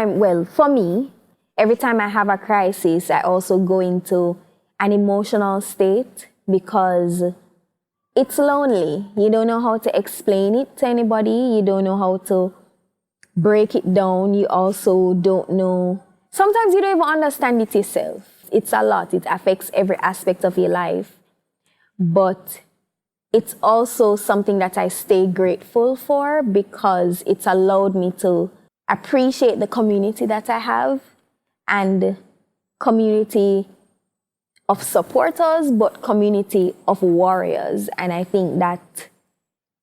time, well, for me, every time I have a crisis, I also go into an emotional state because it's lonely. You don't know how to explain it to anybody. You don't know how to break it down. You also don't know. Sometimes you don't even understand it yourself. It's a lot. It affects every aspect of your life. But it's also something that I stay grateful for because it's allowed me to appreciate the community that I have and community of supporters, but community of warriors. And I think that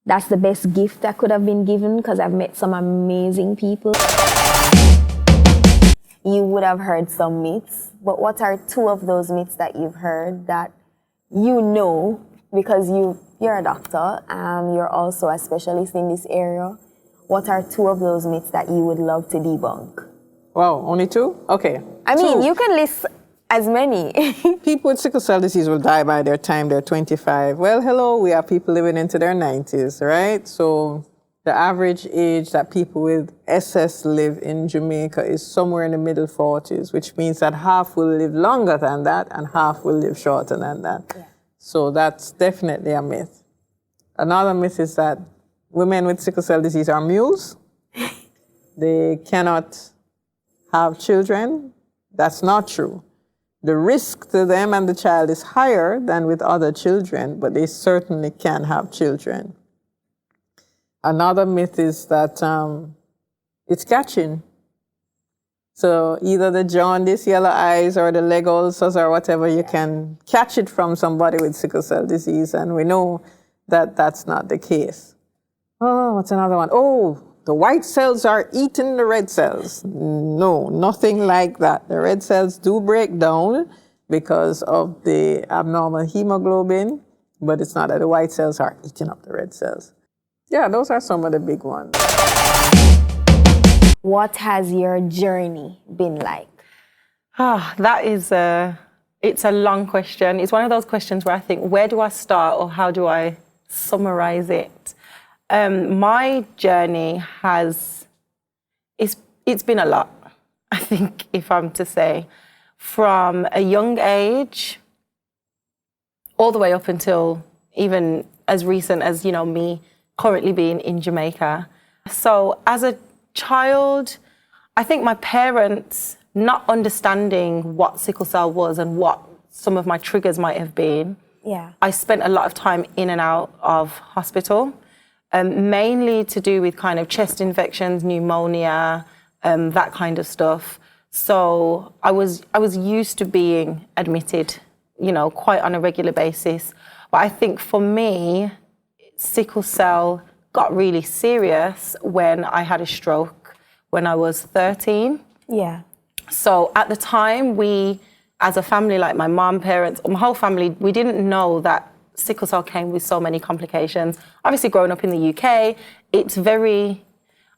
that's the best gift that could have been given because I've met some amazing people. You would have heard some myths, but what are two of those myths that you've heard that you know because you're a doctor, you're also a specialist in this area? What are two of those myths that you would love to debunk? Wow, only two? Okay. I mean, you can list as many. People with sickle cell disease will die by their time they're 25. Well, hello, we have people living into their 90s, right? So the average age that people with SS live in Jamaica is somewhere in the middle 40s, which means that half will live longer than that and half will live shorter than that. Yeah. So that's definitely a myth. Another myth is that women with sickle cell disease are mules. They cannot have children. That's not true. The risk to them and the child is higher than with other children, but they certainly can have children. Another myth is that it's catching. So either the jaundice, yellow eyes, or the leg ulcers or whatever, you can catch it from somebody with sickle cell disease, and we know that that's not the case. Oh, what's another one? Oh, the white cells are eating the red cells. No, nothing like that. The red cells do break down because of the abnormal hemoglobin, but it's not that the white cells are eating up the red cells. Yeah, those are some of the big ones. What has your journey been like? That is it's a long question. It's one of those questions where I think, where do I start or how do I summarize it? My journey it's been a lot, I think, if I'm to say. From a young age, all the way up until even as recent as, me currently being in Jamaica. So as a child, I think my parents not understanding what sickle cell was and what some of my triggers might have been. Yeah. I spent a lot of time in and out of hospital, mainly to do with kind of chest infections, pneumonia, that kind of stuff. So I was used to being admitted, quite on a regular basis. But I think for me, sickle cell got really serious when I had a stroke when I was 13. Yeah. So at the time, we, as a family, like my mom, parents, my whole family, we didn't know that sickle cell came with so many complications. Obviously, growing up in the UK,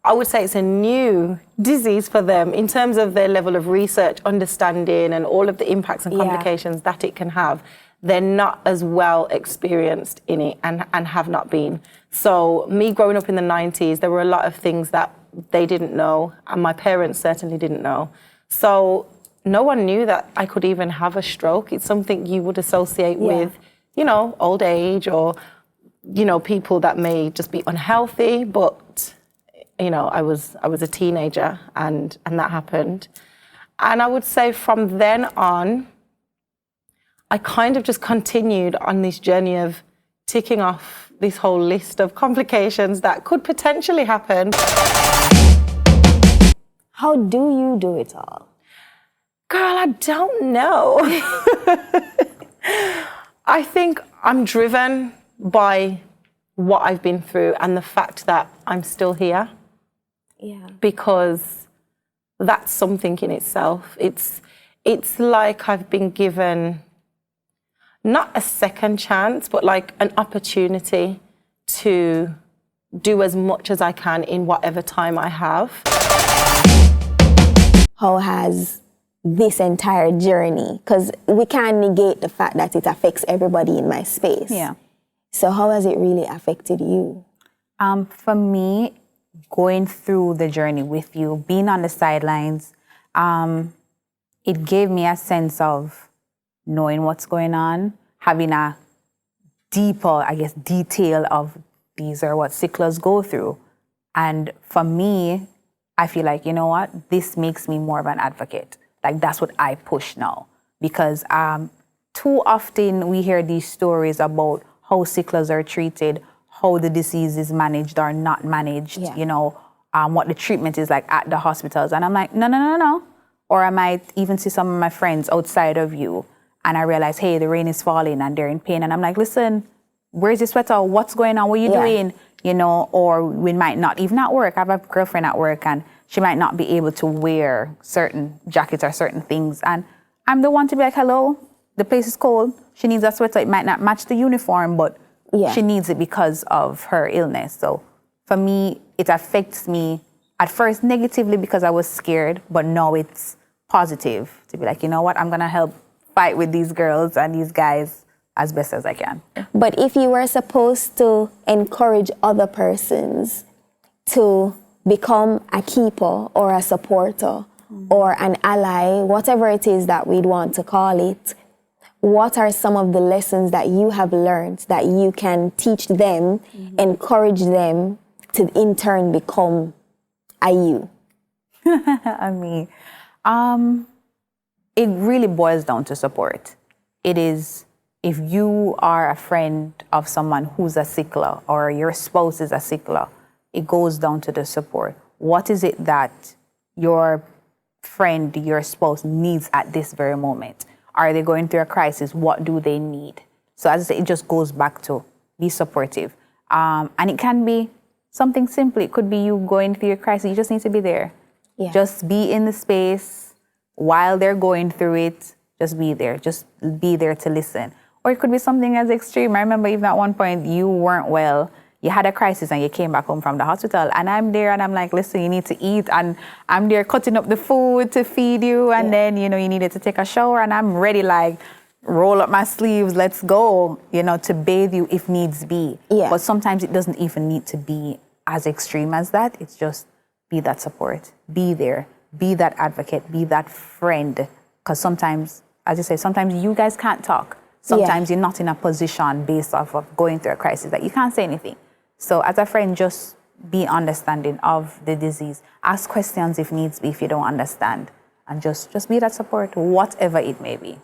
I would say it's a new disease for them in terms of their level of research, understanding, and all of the impacts and complications that it can have. They're not as well experienced in it and have not been. So me growing up in the 90s, there were a lot of things that they didn't know, and my parents certainly didn't know. So no one knew that I could even have a stroke. It's something you would associate with, old age or, people that may just be unhealthy. But, I was a teenager and that happened. And I would say from then on, I kind of just continued on this journey of ticking off this whole list of complications that could potentially happen. How do you do it all? Girl, I don't know. I think I'm driven by what I've been through and the fact that I'm still here. Yeah. Because that's something in itself. It's like I've been given not a second chance, but like an opportunity to do as much as I can in whatever time I have. How has this entire journey, because we can't negate the fact that it affects everybody in my space. Yeah. So how has it really affected you? For me, going through the journey with you, being on the sidelines, it gave me a sense of knowing what's going on, having a deeper, I guess, detail of these are what sicklers go through. And for me, I feel like, you know what, this makes me more of an advocate. Like, that's what I push now. Because too often we hear these stories about how sicklers are treated, how the disease is managed or not managed, you know, what the treatment is like at the hospitals. And I'm like, no. Or I might even see some of my friends outside of you and I realize, hey, the rain is falling and they're in pain. And I'm like, listen, where's your sweater? What's going on? What are you doing? You know, or we might not even at work. I have a girlfriend at work and she might not be able to wear certain jackets or certain things. And I'm the one to be like, hello, the place is cold. She needs a sweater. It might not match the uniform, but she needs it because of her illness. So for me, it affects me at first negatively because I was scared, but now it's positive to be like, you know what, I'm going to help fight with these girls and these guys as best as I can. But if you were supposed to encourage other persons to become a keeper or a supporter or an ally, whatever it is that we'd want to call it, what are some of the lessons that you have learned that you can teach them, encourage them to in turn become a you? I mean, it really boils down to support. It is, if you are a friend of someone who's a sickler or your spouse is a sickler, it goes down to the support. What is it that your friend, your spouse needs at this very moment? Are they going through a crisis? What do they need? So as I say, it just goes back to be supportive. And it can be something simple. It could be you going through a crisis. You just need to be there. Just be in the space while they're going through it. Just be there. Just be there to listen. Or it could be something as extreme. I remember even at one point you weren't well. You had a crisis and you came back home from the hospital. And I'm there and I'm like, listen, you need to eat. And I'm there cutting up the food to feed you. And then, you know, you needed to take a shower. And I'm ready, like, roll up my sleeves, let's go, you know, to bathe you if needs be. But sometimes it doesn't even need to be as extreme as that. It's just be that support. Be there. Be that advocate. Be that friend. Because sometimes, as you say, sometimes you guys can't talk. Sometimes you're not in a position based off of going through a crisis that you can't say anything. So as a friend, just be understanding of the disease. Ask questions if needs be, if you don't understand. And just be that support, whatever it may be.